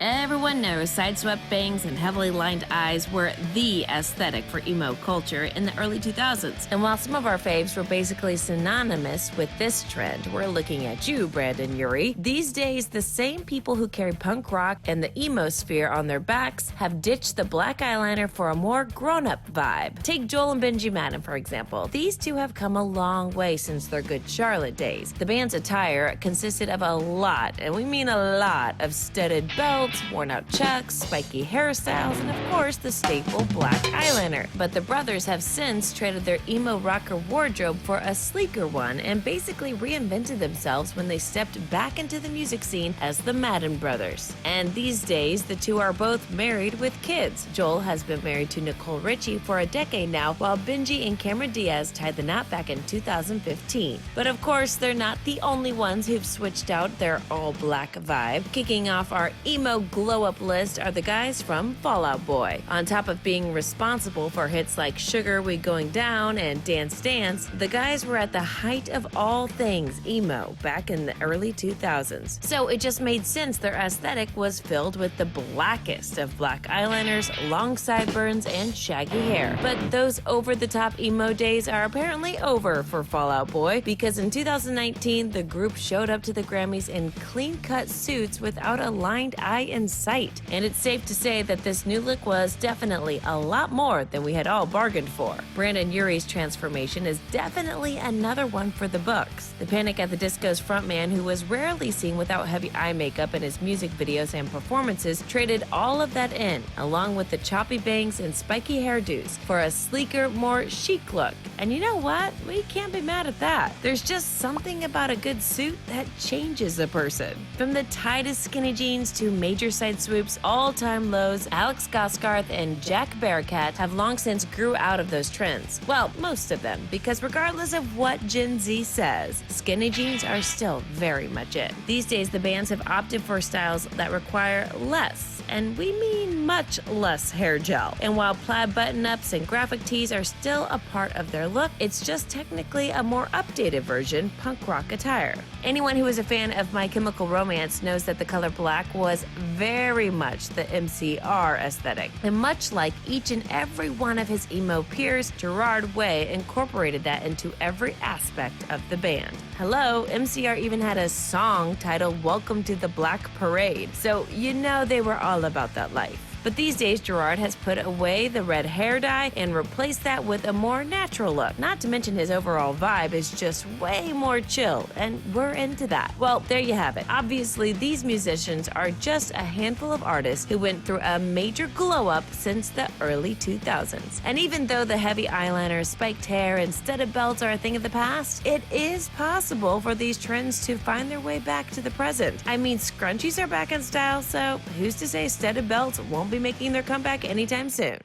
Everyone knows side-swept bangs and heavily lined eyes were the aesthetic for emo culture in the early 2000s. And while some of our faves were basically synonymous with this trend, we're looking at you, Brendon Urie. These days, the same people who carry punk rock and the emo sphere on their backs have ditched the black eyeliner for a more grown-up vibe. Take Joel and Benji Madden, for example. These two have come a long way since their Good Charlotte days. The band's attire consisted of a lot, and we mean a lot, of studded belts, worn-out chucks, spiky hairstyles, and of course the staple black eyeliner. But the brothers have since traded their emo rocker wardrobe for a sleeker one and basically reinvented themselves when they stepped back into the music scene as the Madden brothers. And these days, the two are both married with kids. Joel has been married to Nicole Richie for a decade now, while Benji and Cameron Diaz tied the knot back in 2015. But of course, they're not the only ones who've switched out their all-black vibe. Kicking off our emo glow-up list are the guys from Fall Out Boy. On top of being responsible for hits like Sugar, We Going Down, and Dance Dance, the guys were at the height of all things emo back in the early 2000s. So it just made sense their aesthetic was filled with the blackest of black eyeliners, long sideburns, and shaggy hair. But those over-the-top emo days are apparently over for Fall Out Boy, because in 2019, the group showed up to the Grammys in clean-cut suits without a lined eye in sight. And it's safe to say that this new look was definitely a lot more than we had all bargained for. Brendon Urie's transformation is definitely another one for the books. The Panic at the Disco's frontman, who was rarely seen without heavy eye makeup in his music videos and performances, traded all of that in, along with the choppy bangs and spiky hairdos, for a sleeker, more chic look. And you know what? We can't be mad at that. There's just something about a good suit that changes a person. From the tightest skinny jeans to major side swoops, all-time lows, Alex Goskarth and Jack Bearcat have long since grew out of those trends. Well, most of them, because regardless of what Gen Z says, skinny jeans are still very much it. These days, the bands have opted for styles that require less, and we mean much less, hair gel. And while plaid button-ups and graphic tees are still a part of their look, it's just technically a more updated version, punk rock attire. Anyone who is a fan of My Chemical Romance knows that the color black was very much the MCR aesthetic. And much like each and every one of his emo peers, Gerard Way incorporated that into every aspect of the band. Hello, MCR even had a song titled Welcome to the Black Parade, so you know they were all about that life. But these days, Gerard has put away the red hair dye and replaced that with a more natural look. Not to mention his overall vibe is just way more chill, and we're into that. Well, there you have it. Obviously, these musicians are just a handful of artists who went through a major glow-up since the early 2000s. And even though the heavy eyeliner, spiked hair, and studded belts are a thing of the past, it is possible for these trends to find their way back to the present. I mean, scrunchies are back in style, so who's to say studded belts won't be making their comeback anytime soon.